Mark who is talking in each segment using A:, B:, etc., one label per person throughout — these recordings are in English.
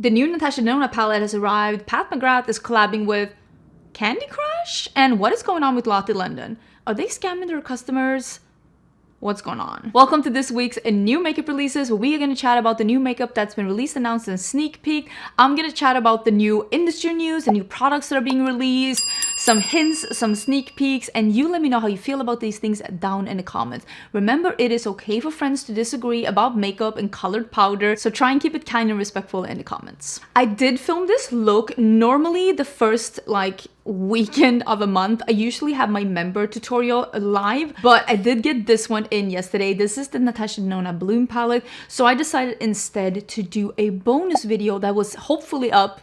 A: The new Natasha Denona palette has arrived. Pat McGrath is collabing with Candy Crush? And what is going on with Lottie London? Are they scamming their customers? What's going on? Welcome to this week's new makeup releases, where we are going to chat about the new makeup that's been released, announced, and sneak peek. I'm going to chat about the new industry news, the new products that are being released, some hints, some sneak peeks, and you let me know how you feel about these things down in the comments. Remember, it is okay for friends to disagree about makeup and colored powder, so try and keep it kind and respectful in the comments. I did film this look. Normally the first weekend of a month I usually have my member tutorial live, but I did get this one in yesterday. This is the Natasha Denona Bloom palette, so I decided instead to do a bonus video that was hopefully up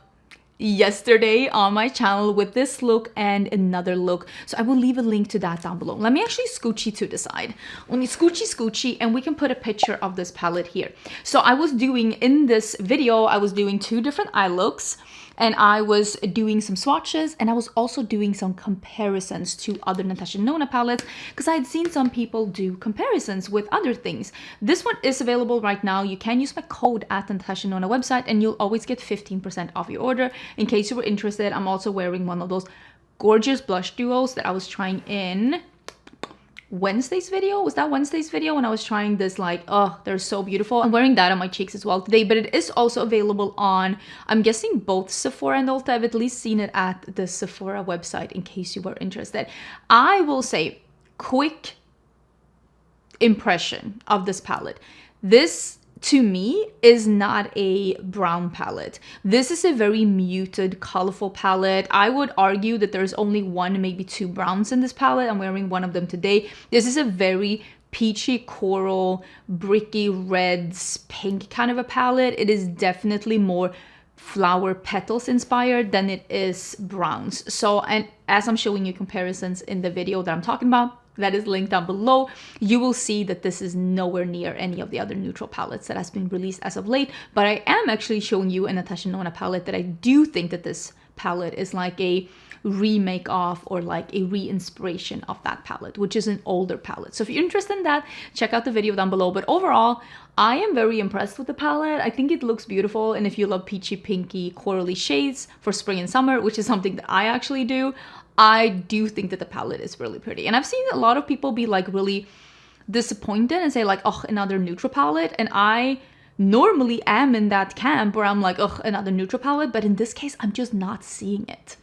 A: yesterday on my channel with this look and another look, so I will leave a link to that down below. Let me actually scoochie to the side. Let me scoochie and we can put a picture of this palette here. So I was doing, in this video, I was doing two different eye looks, and I was doing some swatches, and I was also doing some comparisons to other Natasha Denona palettes, because I had seen some people do comparisons with other things. This one is available right now. You can use my code at the Natasha Denona website, and you'll always get 15% off your order. In case you were interested, I'm also wearing one of those gorgeous blush duos that I was trying in Wednesday's video. Was that Wednesday's video when I was trying this? Oh, they're so beautiful. I'm wearing that on my cheeks as well today, but it is also available on, I'm guessing, both Sephora and Ulta. I've at least seen it at the Sephora website in case you were interested. I will say, quick impression of this palette. This, to me, is not a brown palette. This is a very muted, colorful palette. I would argue that there's only one, maybe two browns in this palette. I'm wearing one of them today. This is a very peachy, coral, bricky reds, pink kind of a palette. It is definitely more flower petals inspired than it is browns. So, and as I'm showing you comparisons in the video that I'm talking about, that is linked down below, you will see that this is nowhere near any of the other neutral palettes that has been released as of late. But I am actually showing you a Natasha Denona palette that I do think that this palette is like a remake of, or like a re-inspiration of that palette, which is an older palette. So if you're interested in that, check out the video down below. But overall, I am very impressed with the palette. I think it looks beautiful, and if you love peachy, pinky, corally shades for spring and summer, which is something that I actually do, I do think that the palette is really pretty. And I've seen a lot of people be like really disappointed and say like, oh, another neutral palette. And I normally am in that camp where I'm like, oh, another neutral palette. But in this case, I'm just not seeing it.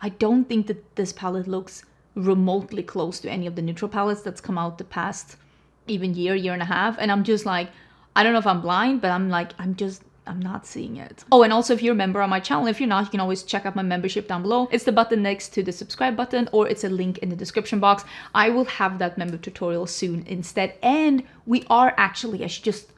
A: I don't think that this palette looks remotely close to any of the neutral palettes that's come out the past even year and a half. And I'm just like, I don't know if I'm blind, but I'm like, I'm not seeing it. Oh, and also if you're a member on my channel, if you're not, you can always check out my membership down below. It's the button next to the subscribe button, or it's a link in the description box. I will have that member tutorial soon instead. And we are actually, I should just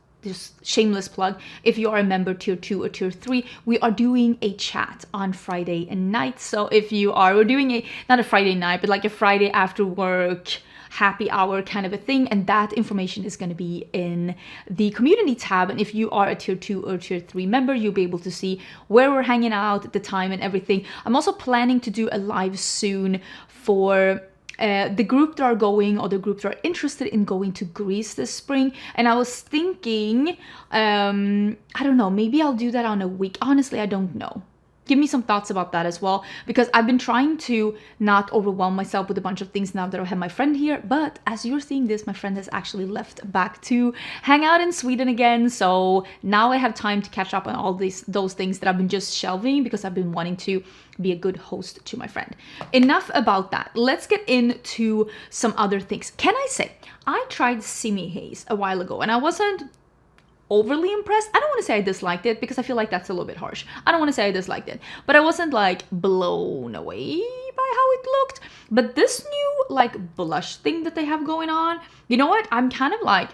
A: shameless plug, if you are a member tier 2 or tier 3, we are doing a chat on Friday night. So if you are, we're doing not a Friday night, but like a Friday after work happy hour kind of a thing, and that information is going to be in the community tab. And if you are a tier 2 or tier 3 member, you'll be able to see where we're hanging out at the time and everything. I'm also planning to do a live soon for the group that are going, or the group that are interested in going to Greece this spring. And I was thinking, I don't know, maybe I'll do that on a week. Honestly, I don't know. Give me some thoughts about that as well, because I've been trying to not overwhelm myself with a bunch of things now that I have my friend here. But as you're seeing this, my friend has actually left back to hang out in Sweden again. So now I have time to catch up on all those things that I've been just shelving, because I've been wanting to be a good host to my friend. Enough about that. Let's get into some other things. Can I say, I tried Simi Haze a while ago, and I wasn't overly impressed. I don't want to say I disliked it, because I feel like that's a little bit harsh. I don't want to say I disliked it, but I wasn't like blown away by how it looked. But this new like blush thing that they have going on, you know what? I'm kind of like,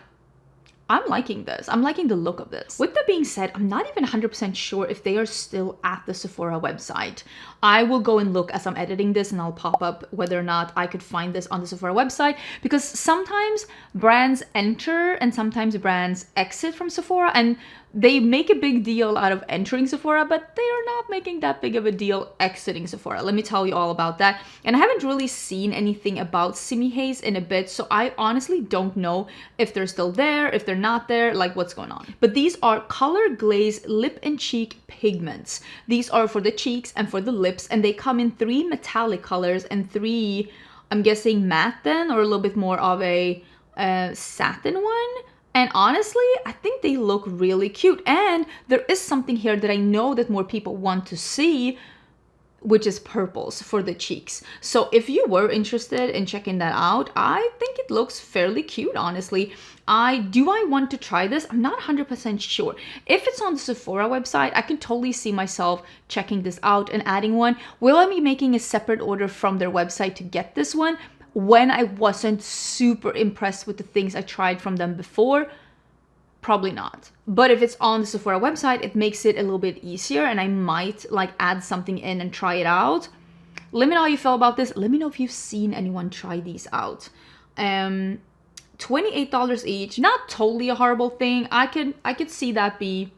A: I'm liking this. I'm liking the look of this. With that being said, I'm not even 100% sure if they are still at the Sephora website. I will go and look as I'm editing this, and I'll pop up whether or not I could find this on the Sephora website, because sometimes brands enter and sometimes brands exit from Sephora, and they make a big deal out of entering Sephora, but they are not making that big of a deal exiting Sephora. Let me tell you all about that. And I haven't really seen anything about Simi Haze in a bit, so I honestly don't know if they're still there, if they're not there, like what's going on. But these are Color Glaze Lip and Cheek Pigments. These are for the cheeks and for the lips, and they come in 3 metallic colors and 3, I'm guessing matte then, or a little bit more of a satin one. And honestly, I think they look really cute. And there is something here that I know that more people want to see, which is purples for the cheeks. So if you were interested in checking that out, I think it looks fairly cute, honestly. Do I want to try this? I'm not 100% sure. If it's on the Sephora website, I can totally see myself checking this out and adding one. Will I be making a separate order from their website to get this one? When I wasn't super impressed with the things I tried from them before, probably not. But if it's on the Sephora website, it makes it a little bit easier, and I might like add something in and try it out. Let me know how you feel about this. Let me know if you've seen anyone try these out. $28 each, not totally a horrible thing. I could see it being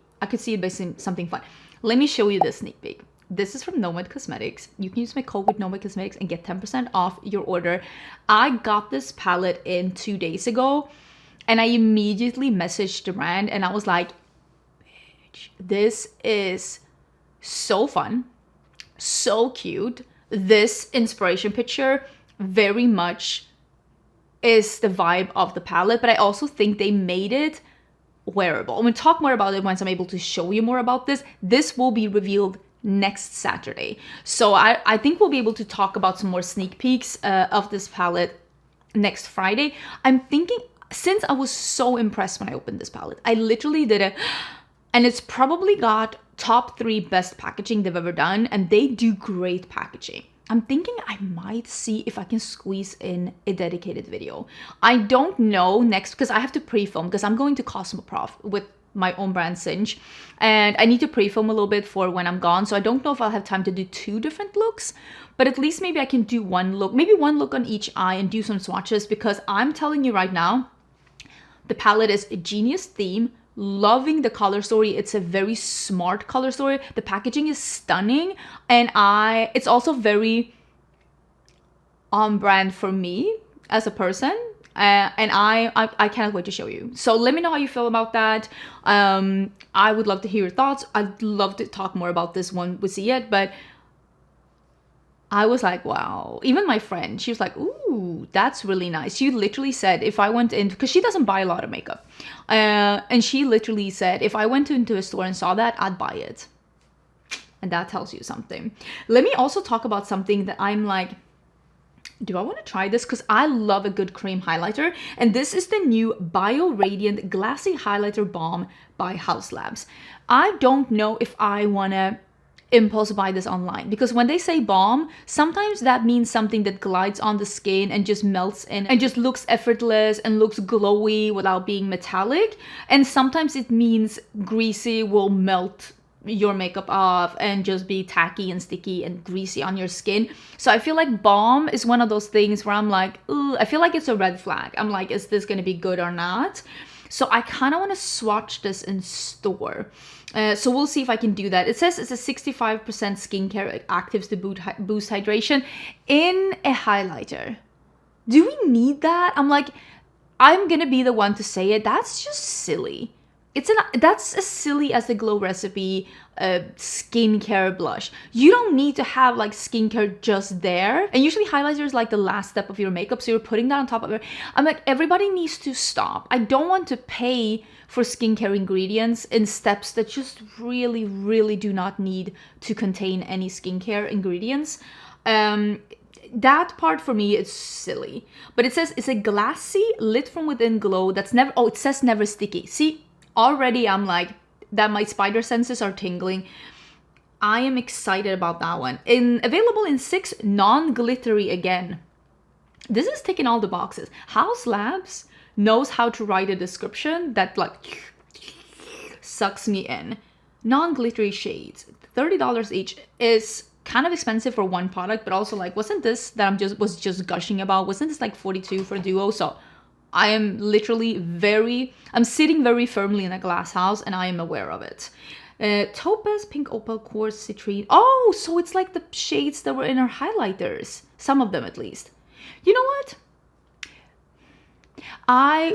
A: something fun. Let me show you this sneak peek. This is from Nomad Cosmetics. You can use my code with Nomad Cosmetics and get 10% off your order. I got this palette in 2 days ago, and I immediately messaged the brand and I was like, bitch, this is so fun, so cute. This inspiration picture very much is the vibe of the palette, but I also think they made it wearable. I'm gonna talk more about it once I'm able to show you more about this. This will be revealed next Saturday. So I think we'll be able to talk about some more sneak peeks of this palette next Friday. I'm thinking, since I was so impressed when I opened this palette, I literally did it, and it's probably got top 3 best packaging they've ever done, and they do great packaging. I'm thinking I might see if I can squeeze in a dedicated video. I don't know next, because I have to pre-film, because I'm going to Cosmoprof with my own brand Singe, and I need to pre-film a little bit for when I'm gone, so I don't know if I'll have time to do 2 different looks, but at least maybe I can do 1 look, maybe 1 look on each eye and do some swatches, because I'm telling you right now, the palette is a genius theme. Loving the color story. It's a very smart color story. The packaging is stunning, and it's also very on brand for me as a person. And I cannot wait to show you. So let me know how you feel about that. I would love to hear your thoughts. I'd love to talk more about this one with Juliette, but I was like, wow. Even my friend, she was like, ooh, that's really nice. She literally said if I went in, because she doesn't buy a lot of makeup, and she literally said if I went into a store and saw that, I'd buy it. And that tells you something. Let me also talk about something that I'm like, do I want to try this? Because I love a good cream highlighter. And this is the new Bio Radiant Glassy Highlighter Balm by Haus Labs. I don't know if I want to impulse buy this online, because when they say balm, sometimes that means something that glides on the skin and just melts in and just looks effortless and looks glowy without being metallic. And sometimes it means greasy, will melt your makeup off and just be tacky and sticky and greasy on your skin. So I feel like balm is one of those things where I'm like, ooh, I feel like it's a red flag. I'm like, is this gonna be good or not? So I kind of want to swatch this in store. So we'll see if I can do that. It says it's a 65% skincare actives to boost hydration in a highlighter. Do we need that? I'm like, I'm gonna be the one to say it. That's just silly. That's as silly as the Glow Recipe skincare blush. You don't need to have like skincare just there. And usually highlighter is like the last step of your makeup, so you're putting that on top of it. I'm like, everybody needs to stop. I don't want to pay for skincare ingredients in steps that just really, really do not need to contain any skincare ingredients. That part for me is silly. But it says it's a glassy, lit from within glow that's never, oh, it says never sticky. See? Already I'm like, that my spider senses are tingling. I am excited about that one. Available in 6 non-glittery again. This is ticking all the boxes. Haus Labs knows how to write a description that like sucks me in. Non-glittery shades, $30 each, is kind of expensive for one product, but also like, wasn't this that was just gushing about? Wasn't this like $42 for a duo? So I am literally I'm sitting very firmly in a glass house and I am aware of it. Topaz, Pink Opal, Quartz, Citrine. Oh, so it's like the shades that were in our highlighters. Some of them at least. You know what? I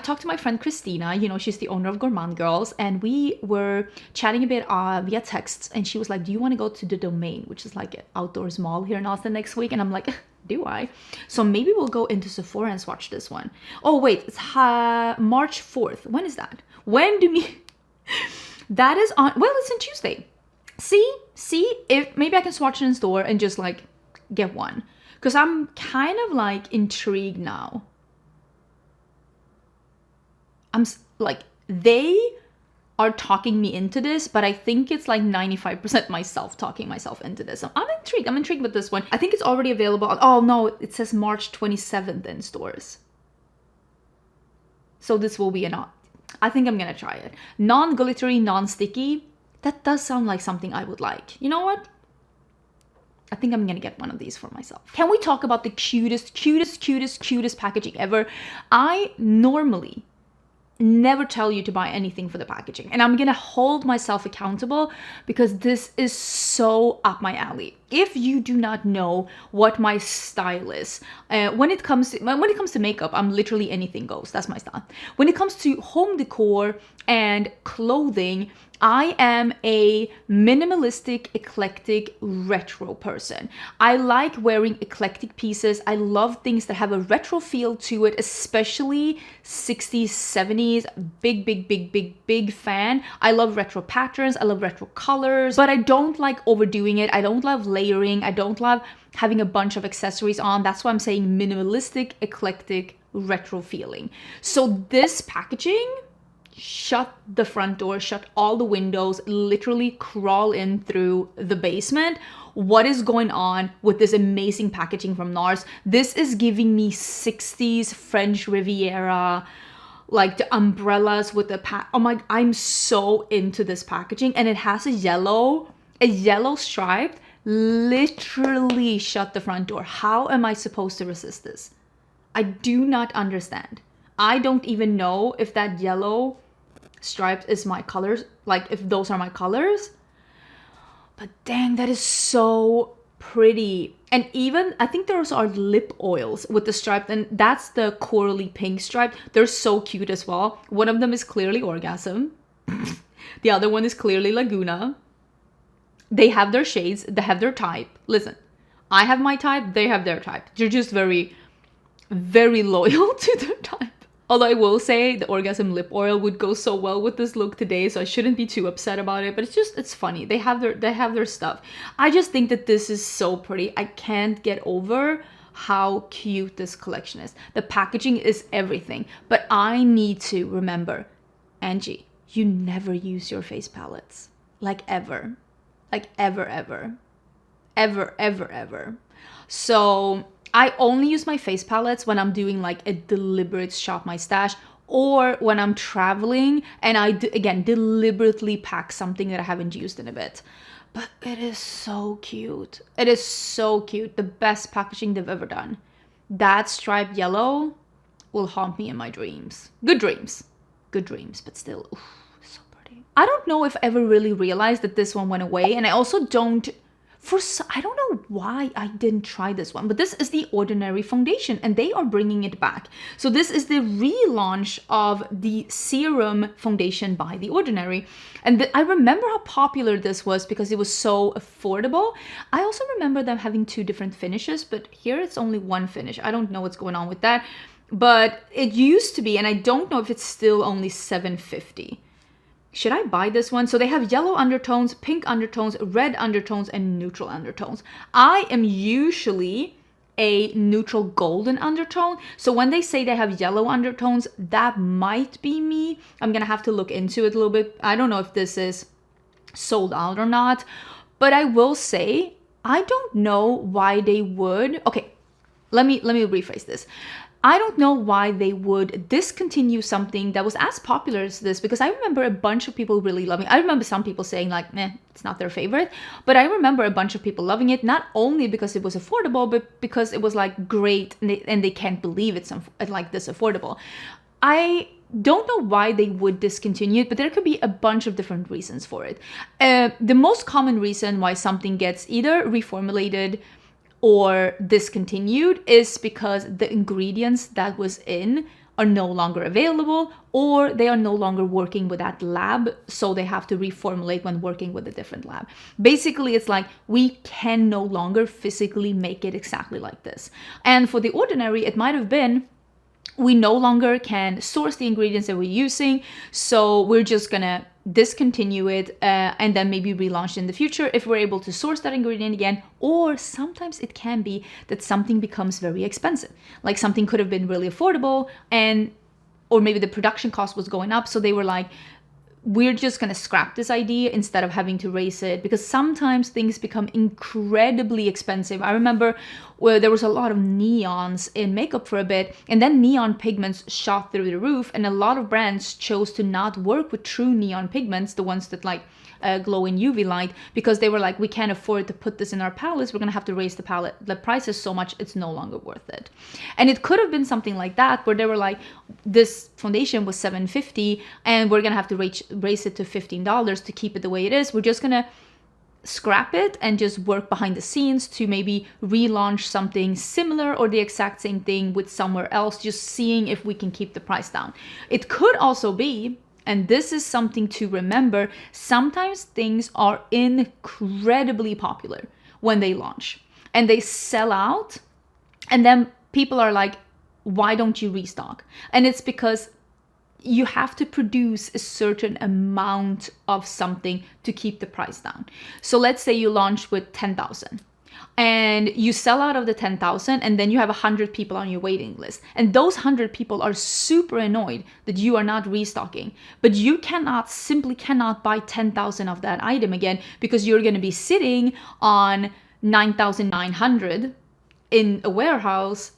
A: talked to my friend Christina, you know, she's the owner of Gourmand Girls, and we were chatting a bit via texts, and she was like, do you want to go to the Domain, which is like an outdoors mall here in Austin next week? And I'm like, do I? So maybe we'll go into Sephora and swatch this one. Oh, wait, it's March 4th. When is that? When do we... That is on... Well, it's on Tuesday. See? If maybe I can swatch it in store and just like get one. Because I'm kind of like intrigued now. I'm like, they are talking me into this, but I think it's like 95% myself talking myself into this. So I'm intrigued with this one. I think it's already available on, oh no, it says March 27th in stores. So this will be I think I'm gonna try it. Non-glittery, non-sticky. That does sound like something I would like. You know what? I think I'm gonna get one of these for myself. Can we talk about the cutest packaging ever? I normally never tell you to buy anything for the packaging, and I'm gonna hold myself accountable because this is so up my alley. If you do not know what my style is, when it comes to makeup, I'm literally anything goes. That's my style. When it comes to home decor and clothing, I am a minimalistic, eclectic, retro person. I like wearing eclectic pieces. I love things that have a retro feel to it, especially 60s, 70s. Big fan. I love retro patterns. I love retro colors, but I don't like overdoing it. I don't love layering. I don't love having a bunch of accessories on. That's why I'm saying minimalistic, eclectic, retro feeling. So this packaging, shut the front door, shut all the windows, literally crawl in through the basement. What is going on with this amazing packaging from Nars? This is giving me 60s French Riviera, like the umbrellas with the oh my, I'm so into this packaging. And it has a yellow stripe. Literally shut the front door. How am I supposed to resist this? I do not understand. I don't even know if that yellow striped is my colors, like if those are my colors, but dang, that is so pretty. And even I think those are lip oils with the stripe, and that's the corally pink stripe. They're so cute as well. One of them is clearly Orgasm. The other one is clearly Laguna. They have their shades, they have their type. Listen, I have my type, they have their type. They're just very loyal to their type. Although I will say the Orgasm lip oil would go so well with this look today, so I shouldn't be too upset about it. But it's funny. They have their stuff. I just think that this is so pretty. I can't get over how cute this collection is. The packaging is everything. But I need to remember, Angie, you never use your face palettes. Like ever. Like ever. So I only use my face palettes when I'm doing like a deliberate shop my stash, or when I'm traveling and I again deliberately pack something that I haven't used in a bit. But it is so cute. It is so cute. The best packaging they've ever done. That striped yellow will haunt me in my dreams. Good dreams, but still, oof, so pretty. I don't know if I ever really realized that this one went away, and I also don't. I don't know why I didn't try this one, but this is the Ordinary foundation and they are bringing it back. So this is the relaunch of the Serum foundation by The Ordinary. And I remember how popular this was because it was so affordable. I also remember them having two different finishes, but here it's only one finish. I don't know what's going on with that, but it used to be, and I don't know if it's still only $7.50. Should I buy this one? So they have yellow undertones, pink undertones, red undertones, and neutral undertones. I am usually a neutral golden undertone. So when they say they have yellow undertones, that might be me. I'm gonna have to look into it a little bit. I don't know if this is sold out or not, but I will say, I don't know why they would. Okay, let me rephrase this. I don't know why they would discontinue something that was as popular as this, because I remember a bunch of people really loving it. I remember some people saying like, meh, it's not their favorite, but I remember a bunch of people loving it, not only because it was affordable, but because it was like great, and they can't believe it's like this affordable. I don't know why they would discontinue it, but there could be a bunch of different reasons for it. The most common reason why something gets either reformulated or discontinued is because the ingredients that was in are no longer available, or they are no longer working with that lab, so they have to reformulate when working with a different lab. Basically, it's like we can no longer physically make it exactly like this. And for The Ordinary, it might have been, we no longer can source the ingredients that we're using, so we're just gonna discontinue it and then maybe relaunch in the future if we're able to source that ingredient again. Or sometimes it can be that something becomes very expensive, like something could have been really affordable, and or maybe the production cost was going up, so they were like, we're just going to scrap this idea instead of having to raise it, because sometimes things become incredibly expensive. I remember where there was a lot of neons in makeup for a bit, and then neon pigments shot through the roof, and a lot of brands chose to not work with true neon pigments, the ones that like glow in UV light, because they were like, we can't afford to put this in our palettes, we're gonna have to raise the prices so much, it's no longer worth it. And it could have been something like that, where they were like, this foundation was $7.50 and we're gonna have to raise it to $15 to keep it the way it is. We're just gonna scrap it and just work behind the scenes to maybe relaunch something similar or the exact same thing with somewhere else, just seeing if we can keep the price down. It could also be, and this is something to remember, sometimes things are incredibly popular when they launch and they sell out, and then people are like, why don't you restock? And it's because you have to produce a certain amount of something to keep the price down. So let's say you launch with 10,000 and you sell out of the 10,000, and then you have 100 people on your waiting list. And those 100 people are super annoyed that you are not restocking, but you simply cannot buy 10,000 of that item again, because you're going to be sitting on 9,900 in a warehouse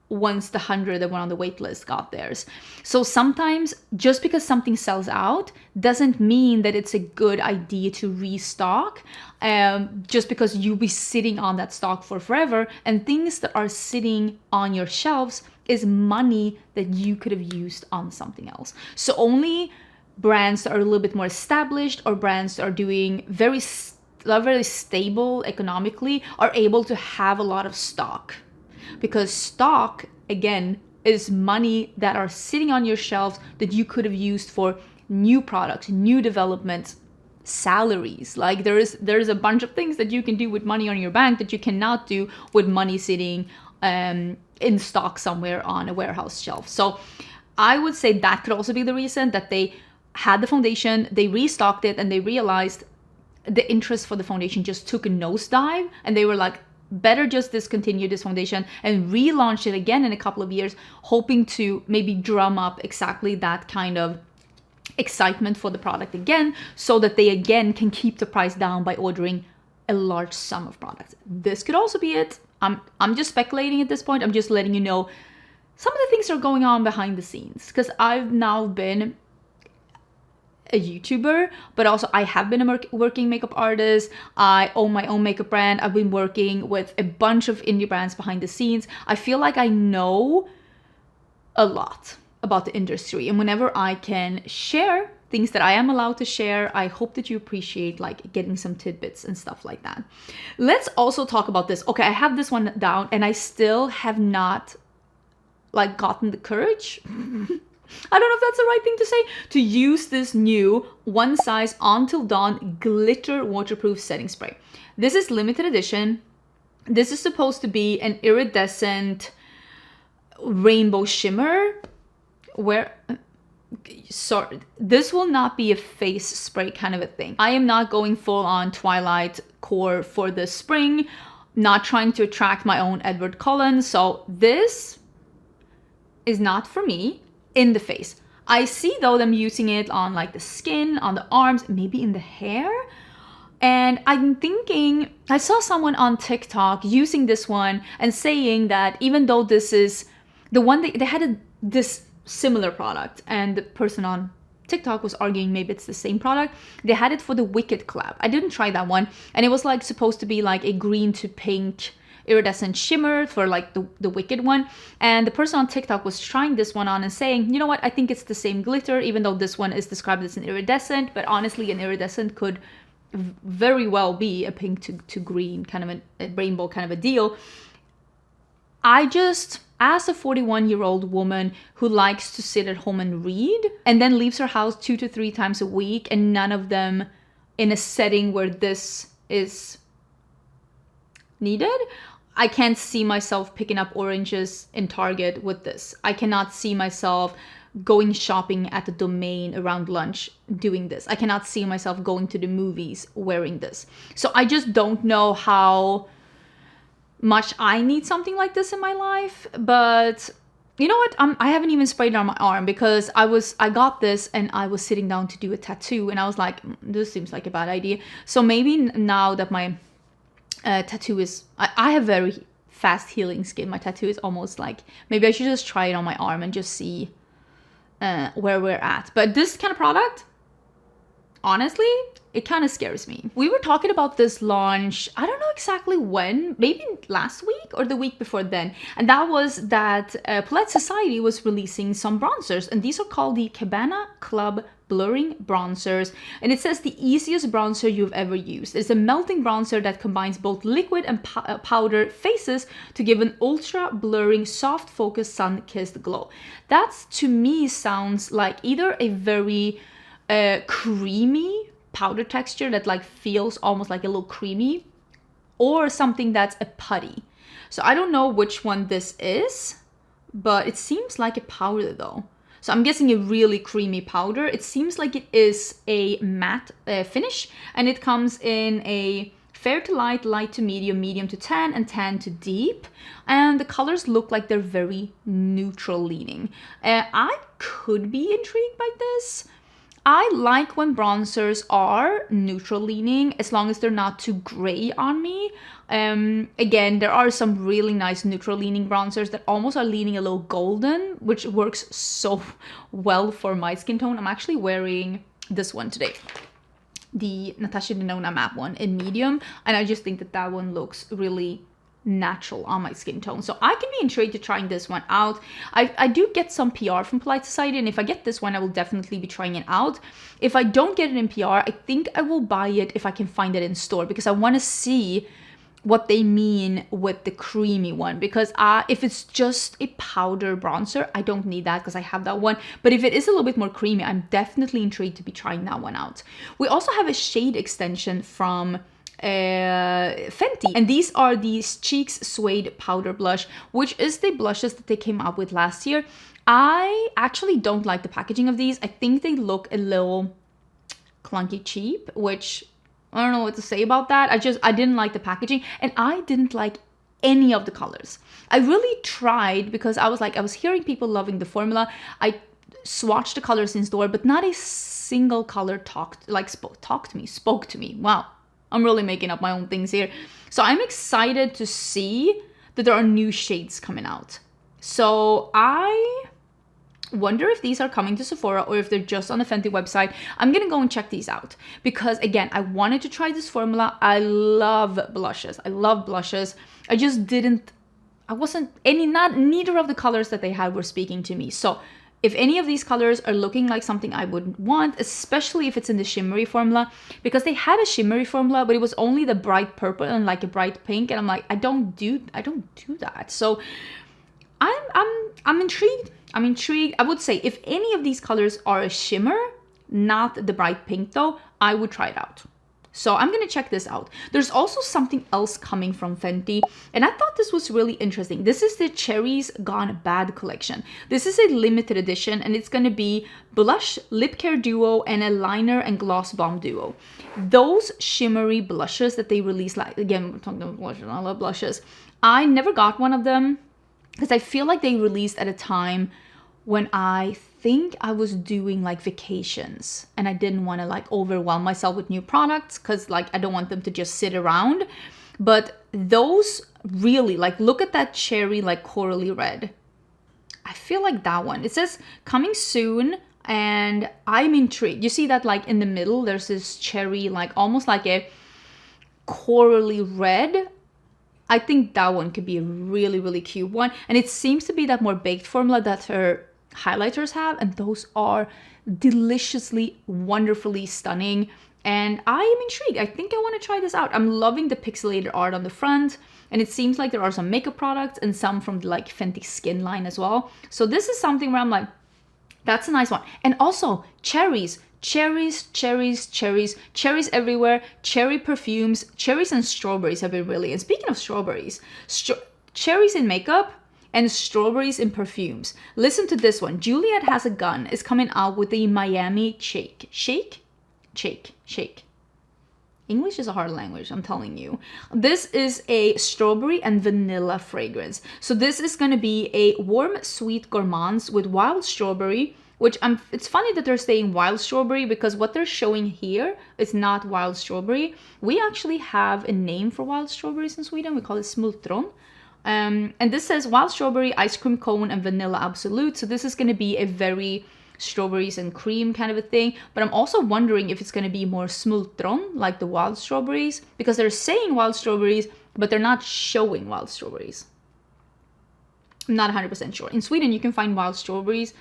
A: once the 100 that were on the wait list got theirs. So sometimes just because something sells out doesn't mean that it's a good idea to restock, just because you'll be sitting on that stock for forever, and things that are sitting on your shelves is money that you could have used on something else. So only brands that are a little bit more established, or brands that are doing very stable economically, are able to have a lot of stock. Because stock, again, is money that are sitting on your shelves that you could have used for new products, new developments, salaries. Like there's a bunch of things that you can do with money on your bank that you cannot do with money sitting in stock somewhere on a warehouse shelf. So I would say that could also be the reason that they had the foundation, they restocked it, and they realized the interest for the foundation just took a nosedive, and they were like, better just discontinue this foundation and relaunch it again in a couple of years, hoping to maybe drum up exactly that kind of excitement for the product again, so that they again can keep the price down by ordering a large sum of products. This could also be it. I'm just speculating at this point. I'm just letting you know some of the things that are going on behind the scenes, because I've now been a YouTuber, but also I have been a working makeup artist. I own my own makeup brand. I've been working with a bunch of indie brands behind the scenes. I feel like I know a lot about the industry, and whenever I can share things that I am allowed to share, I hope that you appreciate like getting some tidbits and stuff like that. Let's also talk about this. Okay, I have this one down and I still have not like gotten the courage I don't know if that's the right thing to say, to use this new One Size Until Dawn Glitter Waterproof Setting Spray. This is limited edition. This is supposed to be an iridescent rainbow shimmer. Sorry, this will not be a face spray kind of a thing. I am not going full on Twilight core for the spring, not trying to attract my own Edward Cullen. So this is not for me. In the face. I see though them using it on like the skin, on the arms, maybe in the hair. And I'm thinking, I saw someone on TikTok using this one and saying that even though this is the one they had this similar product, and the person on TikTok was arguing maybe it's the same product. They had it for the Wicked collab. I didn't try that one, and it was like supposed to be like a green to pink iridescent shimmer for like the Wicked one. And the person on TikTok was trying this one on and saying, you know what, I think it's the same glitter, even though this one is described as an iridescent, but honestly an iridescent could very well be a pink to green kind of a rainbow kind of a deal. I just, as a 41-year-old woman who likes to sit at home and read and then leaves her house 2 to 3 times a week, and none of them in a setting where this is needed, I can't see myself picking up oranges in Target with this. I cannot see myself going shopping at the Domain around lunch doing this. I cannot see myself going to the movies wearing this. So I just don't know how much I need something like this in my life. But you know what? I haven't even sprayed it on my arm because I got this and I was sitting down to do a tattoo and I was like, this seems like a bad idea. So maybe now that my tattoo is, I have very fast healing skin. My tattoo is almost like, maybe I should just try it on my arm and just see where we're at. But this kind of product, honestly, it kind of scares me. We were talking about this launch, I don't know exactly when, maybe last week or the week before then. And that was that Polite Society was releasing some bronzers. And these are called the Cabana Club Blurring Bronzers. And it says the easiest bronzer you've ever used. It's a melting bronzer that combines both liquid and powder faces to give an ultra blurring, soft focus, sun-kissed glow. That to me sounds like either a very creamy powder texture that like feels almost like a little creamy, or something that's a putty. So I don't know which one this is, but it seems like a powder though. So I'm guessing a really creamy powder. It seems like it is a matte finish, and it comes in a fair to light, light to medium, medium to tan, and tan to deep. And the colors look like they're very neutral leaning. I could be intrigued by this. I like when bronzers are neutral leaning, as long as they're not too gray on me. Again, there are some really nice neutral leaning bronzers that almost are leaning a little golden, which works so well for my skin tone. I'm actually wearing this one today, the Natasha Denona matte one in medium, and I just think that that one looks really natural on my skin tone. So I can be intrigued to trying this one out. I do get some PR from Polite Society, and if I get this one, I will definitely be trying it out. If I don't get it in PR, I think I will buy it if I can find it in store, because I want to see what they mean with the creamy one, because if it's just a powder bronzer, I don't need that because I have that one. But if it is a little bit more creamy, I'm definitely intrigued to be trying that one out. We also have a shade extension from Fenty, and these are these Cheeks Suede powder blush, which is the blushes that they came up with last year. I actually don't like the packaging of these. I think they look a little clunky cheap, which I don't know what to say about that. I didn't like the packaging, and I didn't like any of the colors. I really tried because I was hearing people loving the formula. I swatched the colors in store, but not a single color spoke to me. Wow. I'm really making up my own things here. So I'm excited to see that there are new shades coming out. So I wonder if these are coming to Sephora or if they're just on the Fenty website. I'm gonna go and check these out because, again, I wanted to try this formula. I love blushes. I just didn't, neither of the colors that they had were speaking to me. So if any of these colors are looking like something I would want, especially if it's in the shimmery formula, because they had a shimmery formula, but it was only the bright purple and like a bright pink, and I'm like, I don't do that. So I'm intrigued. I would say if any of these colors are a shimmer, not the bright pink though, I would try it out. So I'm gonna check this out. There's also something else coming from Fenty, and I thought this was really interesting. This is the Cherriez Gone Bad collection. This is a limited edition, and it's gonna be blush, lip care duo, and a liner and gloss bomb duo. Those shimmery blushes that they released, like, again, we're talking about blushes, I love blushes. I never got one of them because I feel like they released at a time when I think I was doing like vacations and I didn't want to like overwhelm myself with new products because like I don't want them to just sit around. But those really, like, look at that cherry like corally red. I feel like that one. It says coming soon, and I'm intrigued. You see that like in the middle, there's this cherry, like almost like a corally red. I think that one could be a really, really cute one. And it seems to be that more baked formula that her highlighters have. And those are deliciously, wonderfully stunning. And I am intrigued. I think I want to try this out. I'm loving the pixelated art on the front. And it seems like there are some makeup products and some from like Fenty Skin line as well. So this is something where I'm like, that's a nice one. And also cherries. Cherries everywhere. Cherry perfumes. Cherries and strawberries have been really. And speaking of strawberries, cherries in makeup and strawberries in perfumes. Listen to this one. Juliette Has a Gun is coming out with the Miami Shake. English is a hard language, I'm telling you. This is a strawberry and vanilla fragrance. So this is going to be a warm, sweet gourmands with wild strawberry, which it's funny that they're saying wild strawberry because what they're showing here is not wild strawberry. We actually have a name for wild strawberries in Sweden. We call it smultron. And this says wild strawberry, ice cream cone, and vanilla absolute. So this is going to be a very strawberries and cream kind of a thing. But I'm also wondering if it's going to be more smultron, like the wild strawberries, because they're saying wild strawberries, but they're not showing wild strawberries. I'm not 100% sure. In Sweden, you can find wild strawberries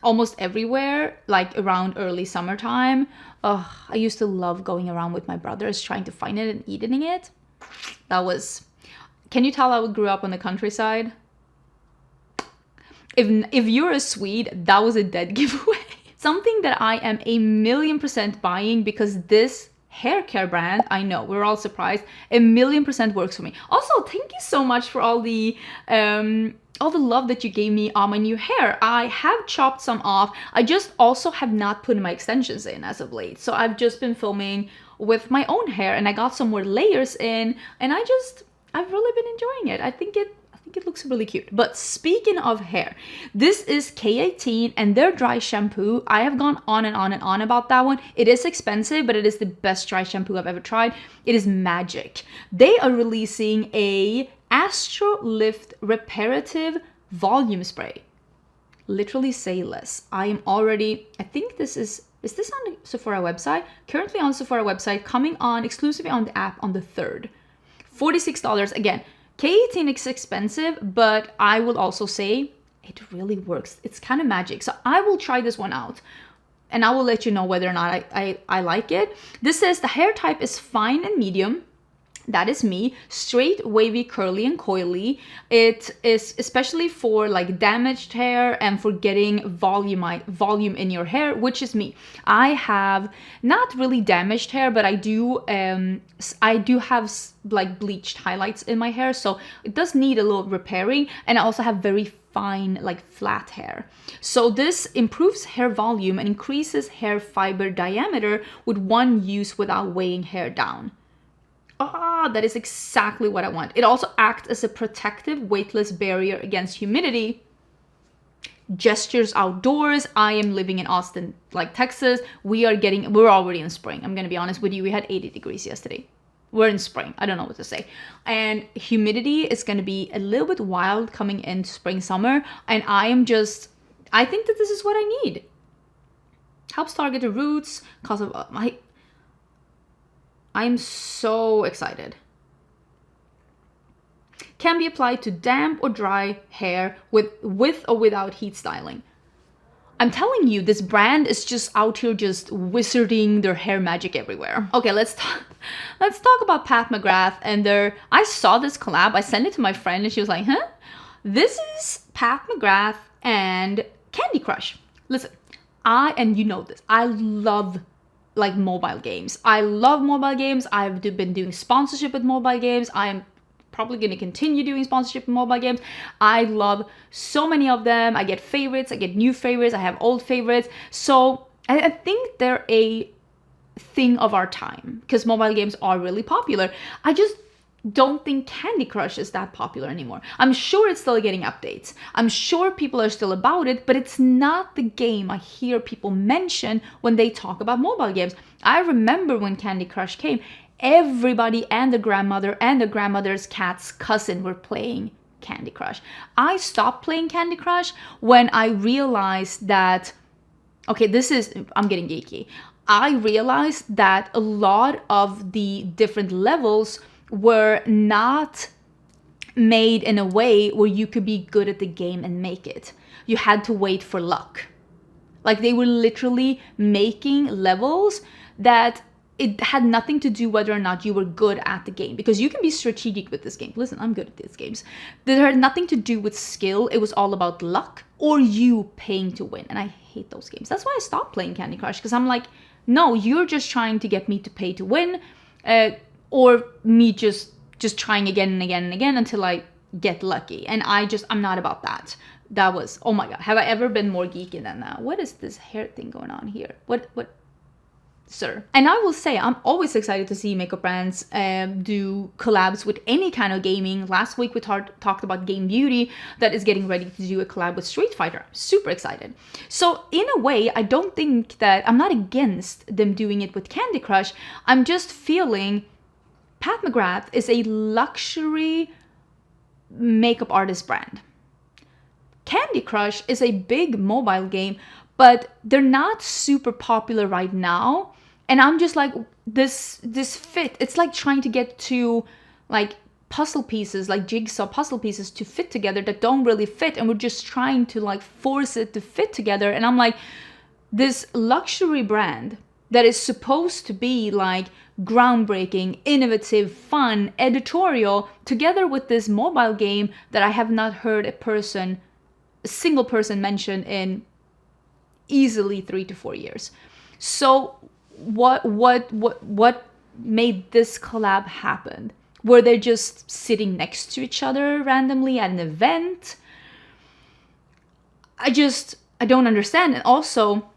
A: almost everywhere, like around early summertime. I used to love going around with my brothers trying to find it and eating it. That was... Can you tell I grew up on the countryside? If you're a Swede, that was a dead giveaway. Something that I am 1,000,000% buying because this hair care brand, I know, we're all surprised, 1,000,000% works for me. Also, thank you so much for all the love that you gave me on my new hair. I have chopped some off. I just also have not put my extensions in as of late. So I've just been filming with my own hair and I got some more layers in and I've really been enjoying it. I think it looks really cute. But speaking of hair, this is K18 and their dry shampoo. I have gone on and on and on about that one. It is expensive, but it is the best dry shampoo I've ever tried. It is magic. They are releasing a AstroLift Reparative volume spray. Literally say less. I think this is this on the Sephora website? Currently on Sephora website, coming on exclusively on the app on the 3rd. $46. Again, K18 is expensive, but I will also say it really works. It's kind of magic. So I will try this one out and I will let you know whether or not I like it. This says the hair type is fine and medium. That is me. Straight, wavy, curly, and coily. It is especially for like damaged hair and for getting volume in your hair, which is me. I have not really damaged hair, but I do have like bleached highlights in my hair, so it does need a little repairing. And I also have very fine, like flat hair. So this improves hair volume and increases hair fiber diameter with one use without weighing hair down. That is exactly what I want. It also acts as a protective, weightless barrier against humidity. Gestures outdoors. I am living in Austin, like Texas. We're already in spring. I'm gonna be honest with you. We had 80 degrees yesterday. We're in spring. I don't know what to say. And humidity is gonna be a little bit wild coming into spring, summer. And I think that this is what I need. Helps target the roots because of I'm so excited. Can be applied to damp or dry hair with or without heat styling. I'm telling you, this brand is just out here just wizarding their hair magic everywhere. Okay, let's talk about Pat McGrath and I saw this collab. I sent it to my friend and she was like, huh? This is Pat McGrath and Candy Crush. Listen, and you know this, I love like mobile games. I love mobile games. I've been doing sponsorship with mobile games. I'm probably going to continue doing sponsorship with mobile games. I love so many of them. I get favorites, I get new favorites, I have old favorites. So I think they're a thing of our time because mobile games are really popular. I just don't think Candy Crush is that popular anymore. I'm sure it's still getting updates. I'm sure people are still about it, but it's not the game I hear people mention when they talk about mobile games. I remember when Candy Crush came, everybody and the grandmother and the grandmother's cat's cousin were playing Candy Crush. I stopped playing Candy Crush when I realized that, okay, I'm getting geeky. I realized that a lot of the different levels were not made in a way where you could be good at the game and make it. You had to wait for luck. Like, they were literally making levels that it had nothing to do whether or not you were good at the game, because you can be strategic with this game. Listen, I'm good at these games. That had nothing to do with skill. It was all about luck or you paying to win. And I hate those games. That's why I stopped playing Candy Crush, because I'm like, no, you're just trying to get me to pay to win, or me just trying again and again and again until I get lucky. And I'm not about that. That was, oh my God, have I ever been more geeky than that? What is this hair thing going on here? What, sir? And I will say, I'm always excited to see makeup brands do collabs with any kind of gaming. Last week we talked about Game Beauty that is getting ready to do a collab with Street Fighter. I'm super excited. So in a way, I don't think that, I'm not against them doing it with Candy Crush. I'm just feeling Pat McGrath is a luxury makeup artist brand. Candy Crush is a big mobile game, but they're not super popular right now. And I'm just like, this fit, it's like trying to get two like puzzle pieces, like jigsaw puzzle pieces to fit together that don't really fit. And we're just trying to like force it to fit together. And I'm like, this luxury brand that is supposed to be like groundbreaking, innovative, fun, editorial, together with this mobile game that I have not heard a single person mention in easily 3 to 4 years. So what made this collab happen? Were they just sitting next to each other randomly at an event? I don't understand. And also,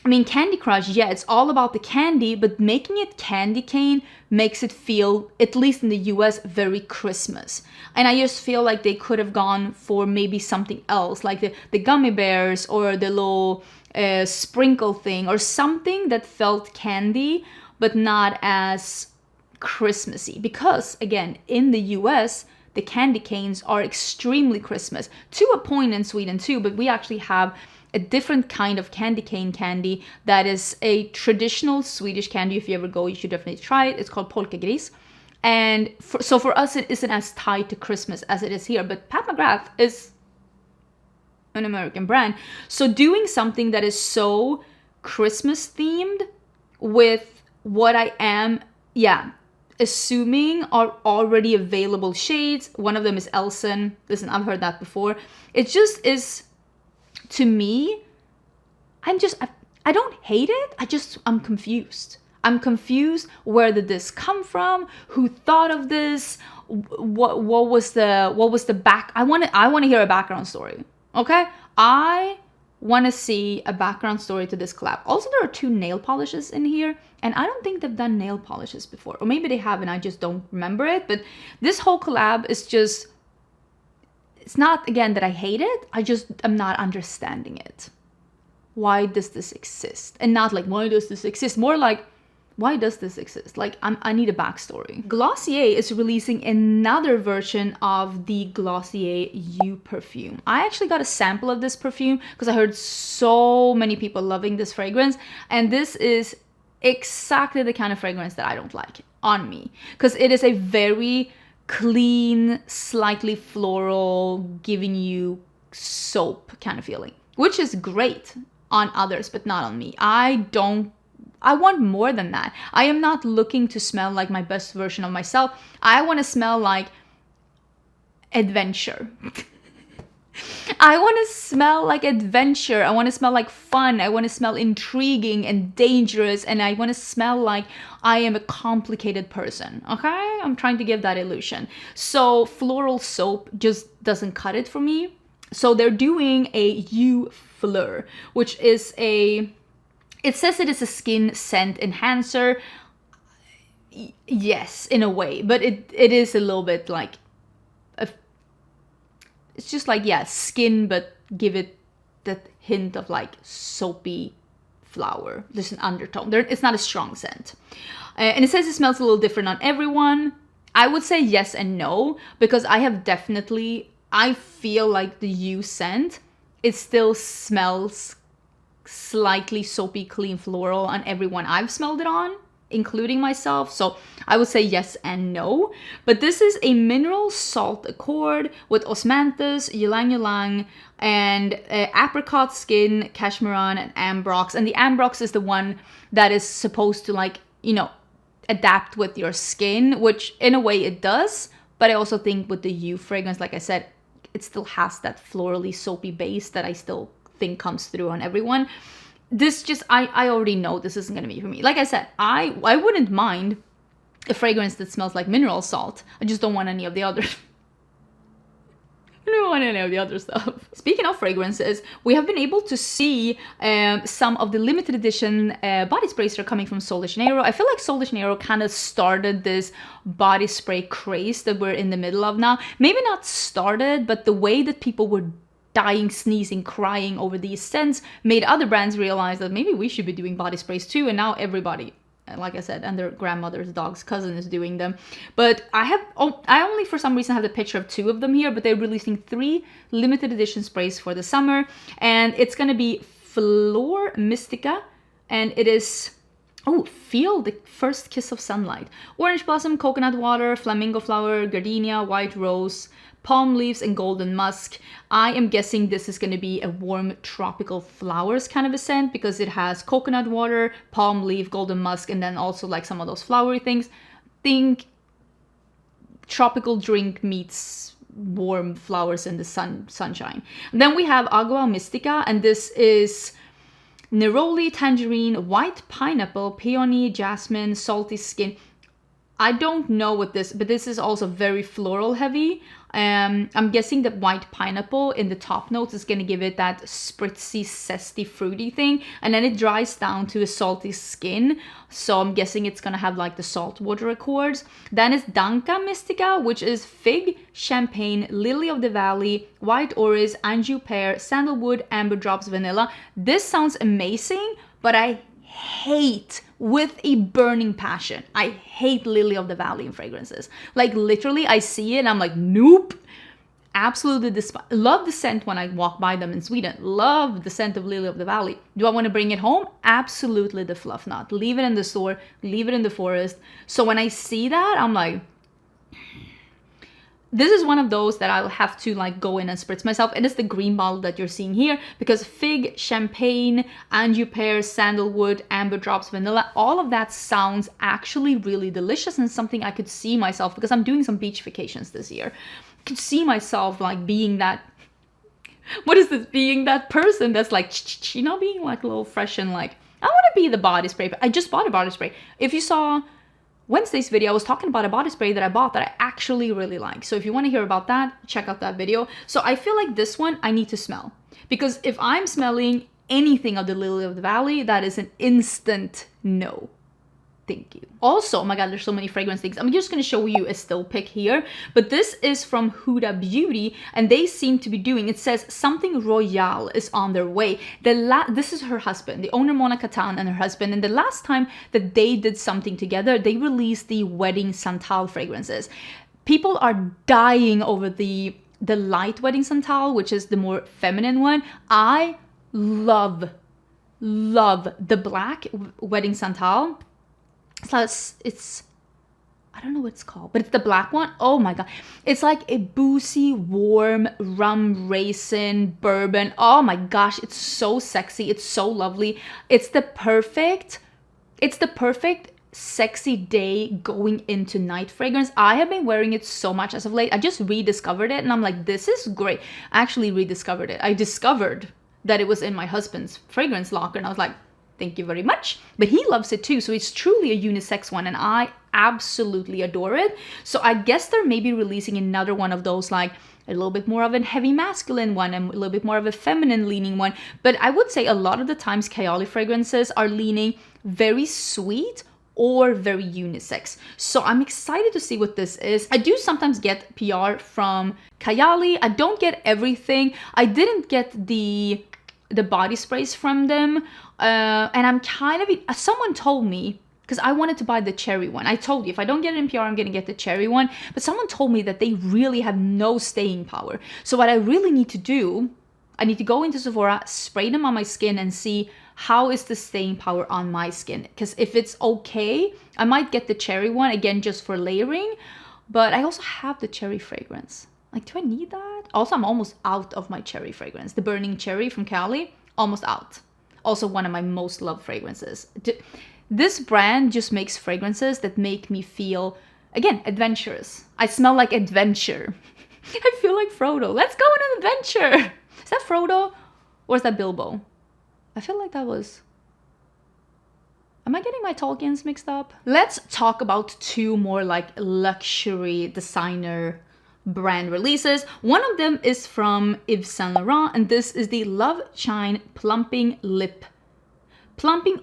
A: I mean, Candy Crush, yeah, it's all about the candy, but making it candy cane makes it feel, at least in the US, very Christmas. And I just feel like they could have gone for maybe something else, like the gummy bears or the little sprinkle thing, or something that felt candy, but not as Christmassy. Because, again, in the US, the candy canes are extremely Christmas, to a point in Sweden too, but we actually have a different kind of candy cane candy that is a traditional Swedish candy. If you ever go, you should definitely try it. It's called polkagris. And so for us, it isn't as tied to Christmas as it is here. But Pat McGrath is an American brand. So doing something that is so Christmas themed with what I am, assuming are already available shades. One of them is Elson. Listen, I've heard that before. It just is... To me, I don't hate it. I'm confused. I'm confused. Where did this come from? Who thought of this? What was the back? I want to hear a background story. Okay? I want to see a background story to this collab. Also, there are 2 nail polishes in here, and I don't think they've done nail polishes before. Or maybe they have and I just don't remember it. But this whole collab is just... It's not, again, that I hate it. I'm not understanding it. Why does this exist? And not like, why does this exist? More like, why does this exist? Like, I need a backstory. Glossier is releasing another version of the Glossier You perfume. I actually got a sample of this perfume because I heard so many people loving this fragrance. And this is exactly the kind of fragrance that I don't like on me. Because it is a very... clean, slightly floral, giving you soap kind of feeling, which is great on others, but not on me. I want more than that. I am not looking to smell like my best version of myself. I want to smell like adventure. I want to smell like adventure. I want to smell like fun. I want to smell intriguing and dangerous. And I want to smell like I am a complicated person. Okay? I'm trying to give that illusion. So floral soap just doesn't cut it for me. So they're doing a You Fleur, which is it says it is a skin scent enhancer. Yes, in a way. But it is a little bit like... It's just like, yeah, skin, but give it that hint of like soapy flower. There's an undertone. It's not a strong scent. And it says it smells a little different on everyone. I would say yes and no, because I have definitely I feel like the You scent, it still smells slightly soapy, clean floral on everyone I've smelled it on, including myself. So I would say yes and no. But this is a mineral salt accord with osmanthus, ylang ylang, and apricot skin, cashmeran, and ambrox. And the ambrox is the one that is supposed to, like, you know, adapt with your skin, which in a way it does. But I also think with the You fragrance, like I said, it still has that florally soapy base that I still think comes through on everyone. This just, I already know this isn't going to be for me. Like I said, I wouldn't mind a fragrance that smells like mineral salt. I just don't want any of the other I don't want any of the other stuff. Speaking of fragrances, we have been able to see some of the limited edition body sprays that are coming from Sol de Janeiro. I feel like Sol de Janeiro kind of started this body spray craze that we're in the middle of now. Maybe not started, but the way that people were dying, sneezing, crying over these scents made other brands realize that maybe we should be doing body sprays too. And now everybody, like I said, and their grandmother's dog's cousin is doing them. But I only for some reason have the picture of 2 of them here, but they're releasing 3 limited edition sprays for the summer. And it's going to be Flor Mystica, and it is, oh, feel the first kiss of sunlight. Orange blossom, coconut water, flamingo flower, gardenia, white rose, palm leaves, and golden musk. I am guessing this is going to be a warm tropical flowers kind of a scent because it has coconut water, palm leaf, golden musk, and then also like some of those flowery things. Think tropical drink meets warm flowers in the sunshine. And then we have Agua Mystica, and this is neroli, tangerine, white pineapple, peony, jasmine, salty skin. I don't know what this, but this is also very floral heavy. I'm guessing that white pineapple in the top notes is going to give it that spritzy, zesty, fruity thing. And then it dries down to a salty skin. So I'm guessing it's going to have like the saltwater accords. Then it's Danka Mystica, which is fig, champagne, lily of the valley, white orris, anjou pear, sandalwood, amber drops, vanilla. This sounds amazing, but I hate with a burning passion. I hate lily of the valley in fragrances. Like literally I see it and I'm like, nope. Absolutely despise. Love the scent when I walk by them in Sweden. Love the scent of lily of the valley. Do I want to bring it home? Absolutely the fluff knot. Leave it in the store, leave it in the forest. So when I see that, I'm like, this is one of those that I'll have to like go in and spritz myself. And it's the green bottle that you're seeing here because fig, champagne, anjou pear, sandalwood, amber drops, vanilla, all of that sounds actually really delicious and something I could see myself, because I'm doing some beach vacations this year. I could see myself like being that, what is this? Being that person that's like, you know, being like a little fresh and like, I want to be the body spray. I just bought a body spray. If you saw Wednesday's video, I was talking about a body spray that I bought that I actually really like. So if you want to hear about that, check out that video. So I feel like this one I need to smell, because if I'm smelling anything of the lily of the valley, that is an instant no. Thank you. Also, oh my god, there's so many fragrance things. I'm just going to show you a still pic here. But this is from Huda Beauty, and they seem to be doing, it says something royal is on their way. This is her husband, the owner Mona Katan and her husband. And the last time that they did something together, they released the Wedding Santal fragrances. People are dying over the light Wedding Santal, which is the more feminine one. I love the black Wedding Santal. So it's I don't know what it's called, but it's the black one. Oh my god, it's like a boozy, warm rum raisin bourbon. Oh my gosh, it's so sexy, it's so lovely. It's the perfect sexy day going into night fragrance. I have been wearing it so much as of late. I just rediscovered it and I'm like, this is great. I actually rediscovered it. I discovered that it was in my husband's fragrance locker and I was like, thank you very much. But he loves it too. So it's truly a unisex one and I absolutely adore it. So I guess they're maybe releasing another one of those, like a little bit more of a heavy masculine one and a little bit more of a feminine leaning one. But I would say a lot of the times Kayali fragrances are leaning very sweet or very unisex. So I'm excited to see what this is. I do sometimes get PR from Kayali. I don't get everything. I didn't get the body sprays from them. And I'm kind of, someone told me, because I wanted to buy the cherry one. I told you, if I don't get it in PR, I'm going to get the cherry one. But someone told me that they really have no staying power. So what I really need to do, I need to go into Sephora, spray them on my skin and see how is the staying power on my skin. Because if it's okay, I might get the cherry one, again, just for layering. But I also have the cherry fragrance. Like, do I need that? Also, I'm almost out of my cherry fragrance. The Burning Cherry from Kayali, almost out. Also one of my most loved fragrances. This brand just makes fragrances that make me feel, again, adventurous. I smell like adventure. I feel like Frodo. Let's go on an adventure. Is that Frodo or is that Bilbo? I feel like that was... Am I getting my Tolkiens mixed up? Let's talk about two more like luxury designer brand releases. One of them is from Yves Saint Laurent, and this is the LoveShine Plumping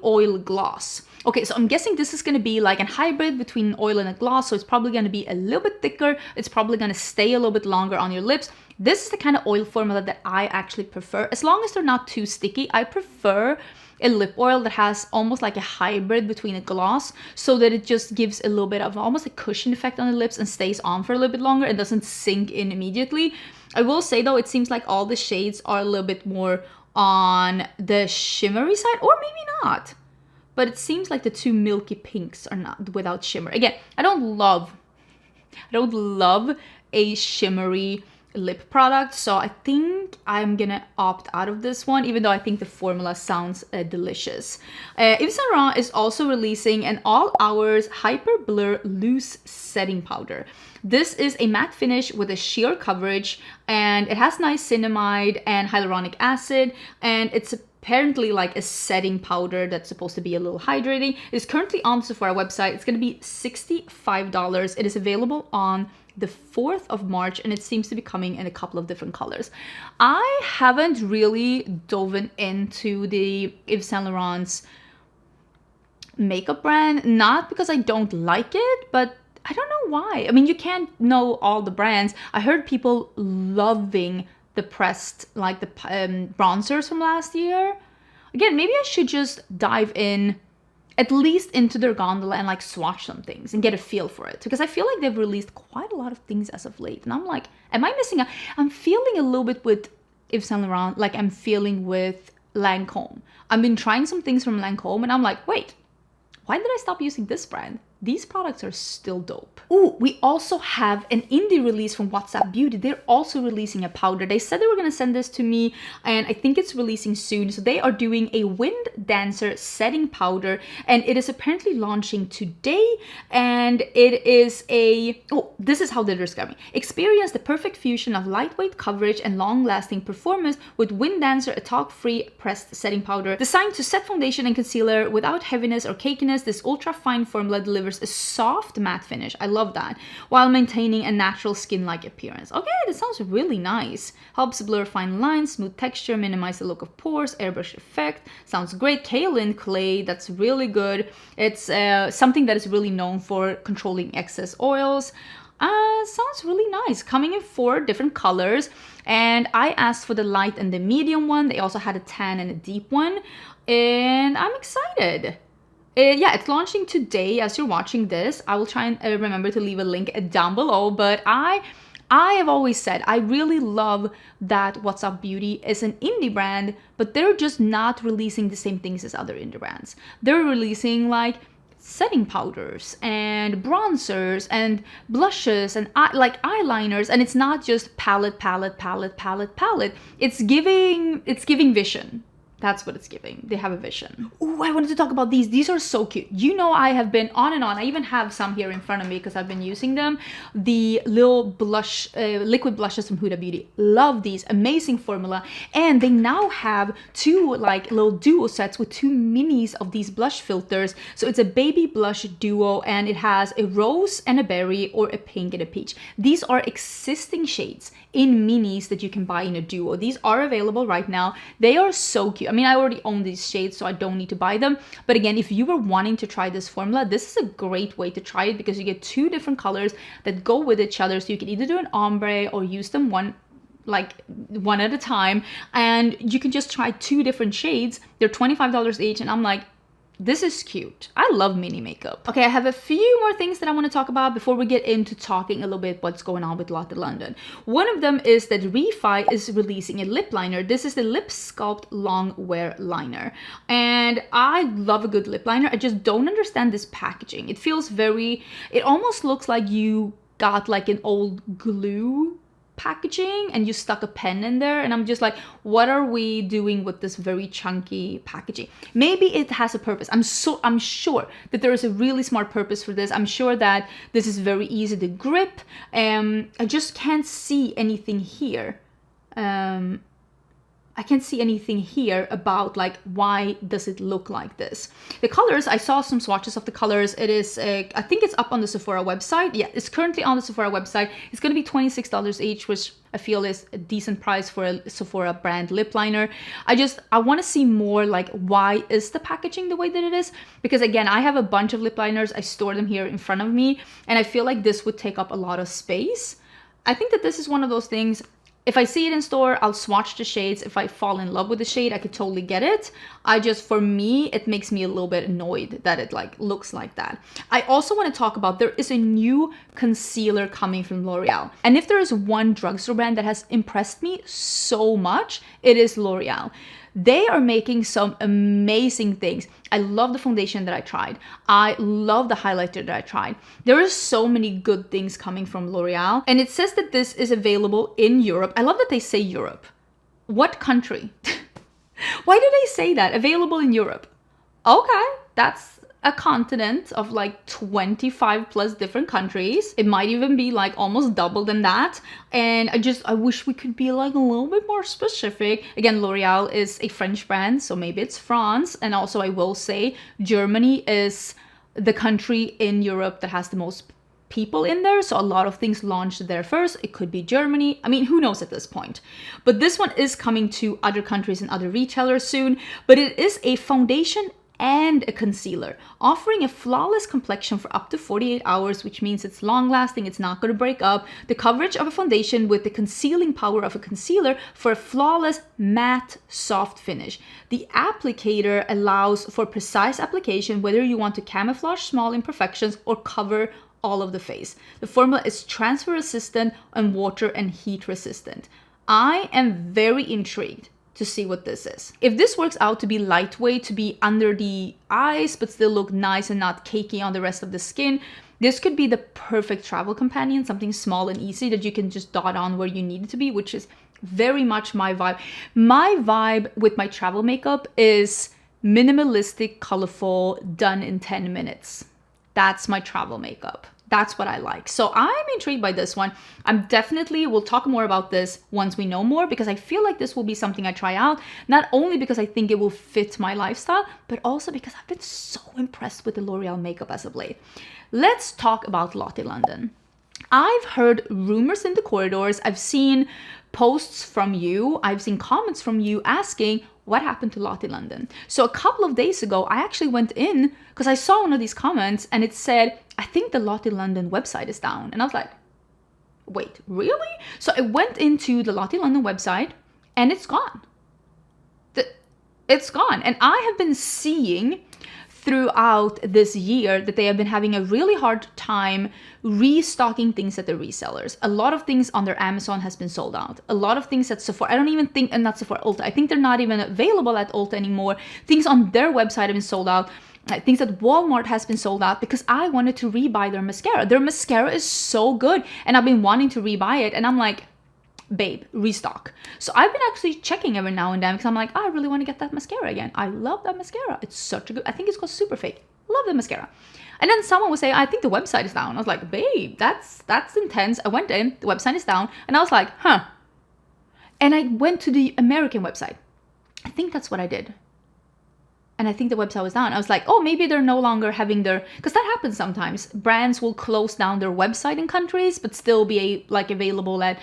A: Oil Gloss. Okay, so I'm guessing this is going to be like a hybrid between an oil and a gloss, so it's probably going to be a little bit thicker. It's probably going to stay a little bit longer on your lips. This is the kind of oil formula that I actually prefer. As long as they're not too sticky, I prefer a lip oil that has almost like a hybrid between a gloss, so that it just gives a little bit of almost a cushion effect on the lips and stays on for a little bit longer and doesn't sink in immediately. I will say though, it seems like all the shades are a little bit more on the shimmery side, or maybe not. But it seems like the two milky pinks are not without shimmer. Again, I don't love a shimmery lip product, so I think I'm gonna opt out of this one, even though I think the formula sounds delicious. Yves Saint Laurent is also releasing an all hours hyper blur loose setting powder. This is a matte finish with a sheer coverage, and it has niacinamide and hyaluronic acid, and it's apparently like a setting powder that's supposed to be a little hydrating. It is currently on the Sephora website. It's going to be $65. It is available on the 4th of March, and it seems to be coming in a couple of different colors. I haven't really dove into the Yves Saint Laurent's makeup brand, not because I don't like it, but I don't know why. I mean, you can't know all the brands. I heard people loving the pressed, like the bronzers from last year. Again, maybe I should just dive in at least into their gondola and like swatch some things and get a feel for it, because I feel like they've released quite a lot of things as of late, and I'm like, am I missing out? I'm feeling a little bit with Yves Saint Laurent like I'm feeling with Lancome. I've been trying some things from Lancome and I'm like, wait, why did I stop using this brand? These products are still dope. Ooh, we also have an indie release from WhatsApp Beauty. They're also releasing a powder. They said they were gonna send this to me, and I think it's releasing soon. So they are doing a Wind Dancer setting powder, and it is apparently launching today. And it is this is how they're describing. Experience the perfect fusion of lightweight coverage and long-lasting performance with Wind Dancer, a talc-free pressed setting powder. Designed to set foundation and concealer without heaviness or cakiness, this ultra-fine formula delivers a soft matte finish, I love that, while maintaining a natural skin-like appearance. Okay, this sounds really nice. Helps blur fine lines, smooth texture, minimize the look of pores, airbrush effect. Sounds great. Kaolin clay, that's really good. It's something that is really known for controlling excess oils. Sounds really nice. Coming in 4 different colors, and I asked for the light and the medium one. They also had a tan and a deep one, and I'm excited. Yeah, it's launching today as you're watching this. I will try and remember to leave a link down below, but I have always said I really love that WhatsApp Beauty is an indie brand, but they're just not releasing the same things as other indie brands. They're releasing like setting powders and bronzers and blushes and like eyeliners, and it's not just palette. It's giving vision. That's what it's giving. They have a vision. Ooh, I wanted to talk about these. These are so cute. You know, I have been on and on. I even have some here in front of me because I've been using them. The little blush, liquid blushes from Huda Beauty. Love these. Amazing formula. And they now have 2 like little duo sets with 2 minis of these blush filters. So it's a baby blush duo, and it has a rose and a berry, or a pink and a peach. These are existing shades in minis that you can buy in a duo. These are available right now. They are so cute. I mean, I already own these shades, so I don't need to buy them. But again, if you were wanting to try this formula, this is a great way to try it, because you get 2 different colors that go with each other. So you can either do an ombre or use them one at a time. And you can just try 2 different shades. They're $25 each. And I'm like, This is cute. I love mini makeup. Okay, I have a few more things that I want to talk about before we get into talking a little bit what's going on with Lottie London. One of them is that Refy is releasing a lip liner. This is the Lip Sculpt Long Wear Liner. And I love a good lip liner. I just don't understand this packaging. It feels very, it almost looks like you got like an old glue packaging and you stuck a pen in there, and I'm just like, what are we doing with this very chunky packaging? Maybe it has a purpose. I'm sure that there is a really smart purpose for this. I'm sure that this is very easy to grip. I just can't see anything here. I can't see anything here about like, why does it look like this? The colors, I saw some swatches of the colors. It is, I think it's up on the Sephora website. Yeah, it's currently on the Sephora website. It's going to be $26 each, which I feel is a decent price for a Sephora brand lip liner. I want to see more like, why is the packaging the way that it is? Because again, I have a bunch of lip liners. I store them here in front of me, and I feel like this would take up a lot of space. I think that this is one of those things. If I see it in store, I'll swatch the shades. If I fall in love with the shade, I could totally get it. For me, it makes me a little bit annoyed that it like looks like that. I also want to talk about, there is a new concealer coming from L'Oreal. And if there is one drugstore brand that has impressed me so much, it is L'Oreal. They are making some amazing things. I love the foundation that I tried. I love the highlighter that I tried. There are so many good things coming from L'Oreal. And it says that this is available in Europe. I love that they say Europe. What country? Why do they say that? Available in Europe. Okay, that's a continent of like 25 plus different countries. It might even be like almost double than that. And I wish we could be like a little bit more specific. Again, L'Oreal is a French brand, so maybe it's France. And also I will say Germany is the country in Europe that has the most people in there, so a lot of things launched there first. It could be Germany. I mean, who knows at this point? But this one is coming to other countries and other retailers soon. But it is a foundation and a concealer, offering a flawless complexion for up to 48 hours, which means it's long lasting, it's not going to break up. The coverage of a foundation with the concealing power of a concealer for a flawless matte soft finish. The applicator allows for precise application, whether you want to camouflage small imperfections or cover all of the face. The formula is transfer resistant and water and heat resistant. I am very intrigued to see what this is. If this works out to be lightweight, to be under the eyes, but still look nice and not cakey on the rest of the skin, this could be the perfect travel companion, something small and easy that you can just dot on where you need it to be, which is very much my vibe. My vibe with my travel makeup is minimalistic, colorful, done in 10 minutes. That's my travel makeup. That's what I like. So I'm intrigued by this one. We'll talk more about this once we know more, because I feel like this will be something I try out, not only because I think it will fit my lifestyle, but also because I've been so impressed with the L'Oreal makeup as of late. Let's talk about Lottie London. I've heard rumors in the corridors. I've seen posts from you. I've seen comments from you asking, what happened to Lottie London? So a couple of days ago, I actually went in because I saw one of these comments and it said, I think the Lottie London website is down. And I was like, wait, really? So I went into the Lottie London website and it's gone. It's gone. And I have been seeing throughout this year that they have been having a really hard time restocking things at the resellers. A lot of things on their Amazon has been sold out. A lot of things at Sephora, I don't even think, and not Sephora, Ulta. I think they're not even available at Ulta anymore. Things on their website have been sold out. Things at Walmart has been sold out because I wanted to rebuy their mascara. Their mascara is so good and I've been wanting to rebuy it, and I'm like, babe, restock. So I've been actually checking every now and then because I'm like, I really want to get that mascara again. I love that mascara. It's such a good, I think it's called Super Fake. Love the mascara. And then someone would say, I think the website is down. I was like, babe, that's intense. I went in, the website is down, and I was like, huh. And I went to the American website. I think that's what I did. And I think the website was down. I was like, oh, maybe they're no longer having their, because that happens sometimes. Brands will close down their website in countries, but still be available at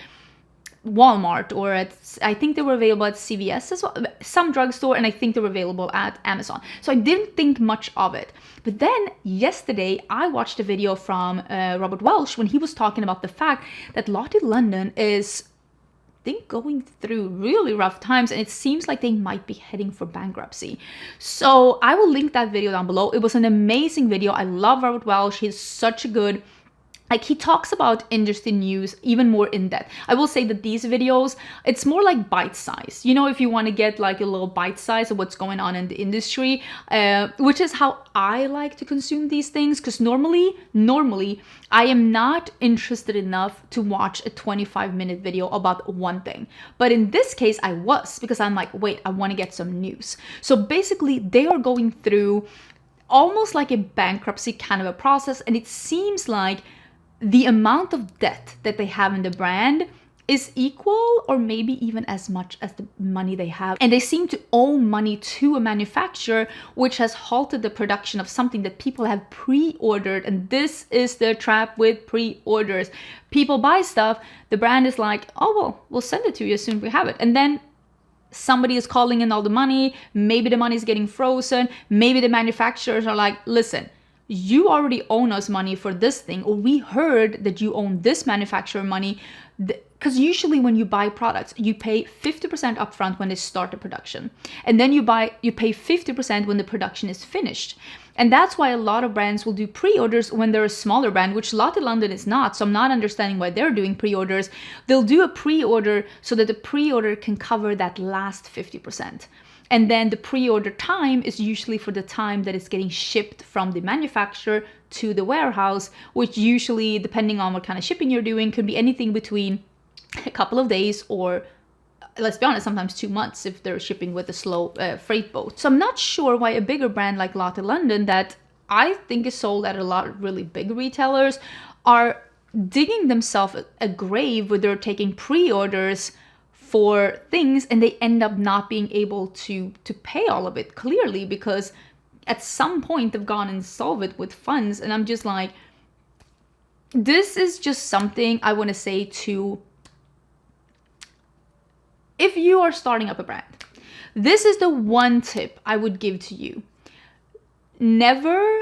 A: Walmart or I think they were available at CVS as well, some drugstore, and I think they were available at Amazon. So I didn't think much of it. But then yesterday I watched a video from Robert Welch when he was talking about the fact that Lottie London is think, going through really rough times, and it seems like they might be heading for bankruptcy. So I will link that video down below. It was an amazing video. I love Robert Welsh. He's such a good, like, he talks about industry news even more in depth. I will say that these videos, it's more like bite size. You know, if you want to get like a little bite size of what's going on in the industry, which is how I like to consume these things. Because normally, I am not interested enough to watch a 25-minute video about one thing. But in this case, I was, because I'm like, wait, I want to get some news. So basically, they are going through almost like a bankruptcy kind of a process. And it seems like the amount of debt that they have in the brand is equal or maybe even as much as the money they have. And they seem to owe money to a manufacturer, which has halted the production of something that people have pre-ordered. And this is the trap with pre-orders. People buy stuff, the brand is like, oh, well, we'll send it to you as soon as we have it. And then somebody is calling in all the money. Maybe the money is getting frozen. Maybe the manufacturers are like, listen, you already own us money for this thing, or we heard that you own this manufacturer money. Because usually when you buy products, you pay 50% upfront when they start the production. And then you pay 50% when the production is finished. And that's why a lot of brands will do pre-orders when they're a smaller brand, which Lottie London is not. So I'm not understanding why they're doing pre-orders. They'll do a pre-order so that the pre-order can cover that last 50%. And then the pre-order time is usually for the time that it's getting shipped from the manufacturer to the warehouse, which usually, depending on what kind of shipping you're doing, could be anything between a couple of days or, let's be honest, sometimes 2 months if they're shipping with a slow freight boat. So I'm not sure why a bigger brand like Lottie London, that I think is sold at a lot of really big retailers, are digging themselves a grave where they're taking pre-orders for things and they end up not being able to pay all of it, clearly, because at some point they've gone and solved it with funds. And I'm just like, this is just something I want to say to, if you are starting up a brand, this is the one tip I would give to you. Never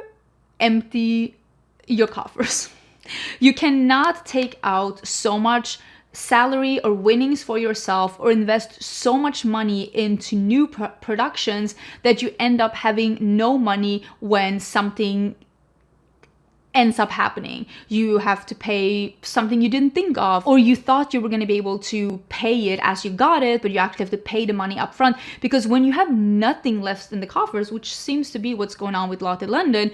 A: empty your coffers. You cannot take out so much salary or winnings for yourself or invest so much money into new productions that you end up having no money when something ends up happening. You have to pay something you didn't think of, or you thought you were going to be able to pay it as you got it, but you actually have to pay the money up front. Because when you have nothing left in the coffers, which seems to be what's going on with Lottie London,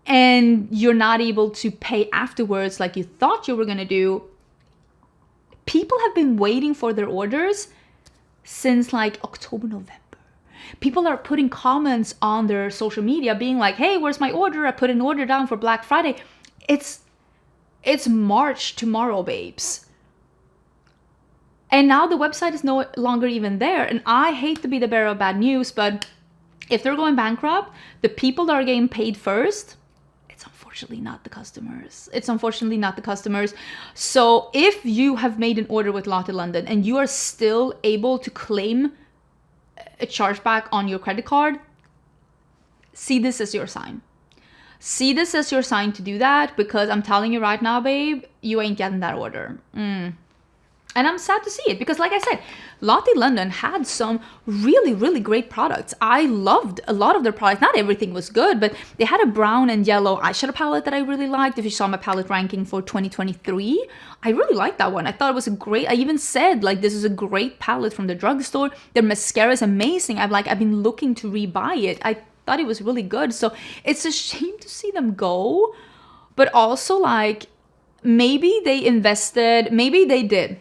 A: and you're not able to pay afterwards like you thought you were going to do, people have been waiting for their orders since like October, November. People are putting comments on their social media being like, hey, where's my order? I put an order down for Black Friday. It's March tomorrow, babes. And now the website is no longer even there. And I hate to be the bearer of bad news, but if they're going bankrupt, the people that are getting paid first, unfortunately not the customers. It's unfortunately not the customers. So if you have made an order with Lottie London and you are still able to claim a chargeback on your credit card, see this as your sign. See this as your sign to do that, because I'm telling you right now, babe, you ain't getting that order. And I'm sad to see it, because like I said, Lottie London had some really, really great products. I loved a lot of their products. Not everything was good, but they had a brown and yellow eyeshadow palette that I really liked. If you saw my palette ranking for 2023, I really liked that one. I thought it was a great, I even said, like, this is a great palette from the drugstore. Their mascara is amazing. I've been looking to rebuy it. I thought it was really good. So it's a shame to see them go, but also, like, maybe they invested, maybe they did.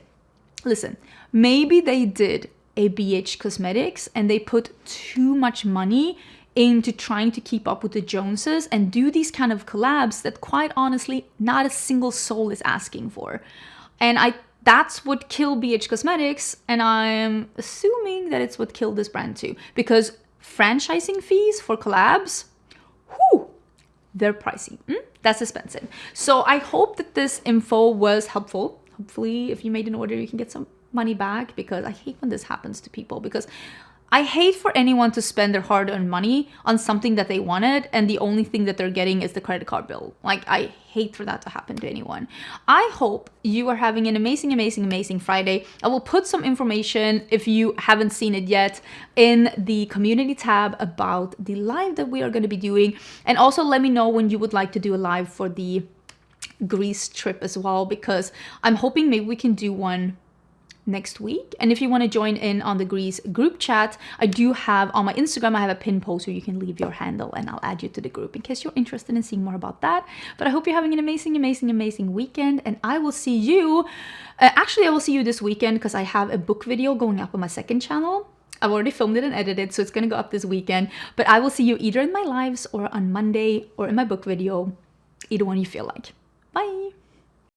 A: Listen, maybe they did a BH Cosmetics and they put too much money into trying to keep up with the Joneses and do these kind of collabs that, quite honestly, not a single soul is asking for. And that's what killed BH Cosmetics, and I'm assuming that it's what killed this brand too, because franchising fees for collabs, whew, they're pricey. That's expensive. So I hope that this info was helpful. Hopefully, if you made an order, you can get some money back, because I hate when this happens to people, because I hate for anyone to spend their hard-earned money on something that they wanted and the only thing that they're getting is the credit card bill. Like, I hate for that to happen to anyone. I hope you are having an amazing, amazing, amazing Friday. I will put some information, if you haven't seen it yet, in the community tab about the live that we are going to be doing. And also let me know when you would like to do a live for the Greece trip as well, because I'm hoping maybe we can do one next week. And if you want to join in on the Greece group chat, I do have on my Instagram, I have a pin post where you can leave your handle and I'll add you to the group in case you're interested in seeing more about that. But I hope you're having an amazing, amazing, amazing weekend, and I will see you, actually I will see you this weekend because I have a book video going up on my second channel. I've already filmed it and edited, so it's going to go up this weekend, but I will see you either in my lives or on Monday or in my book video, either one you feel like. Bye!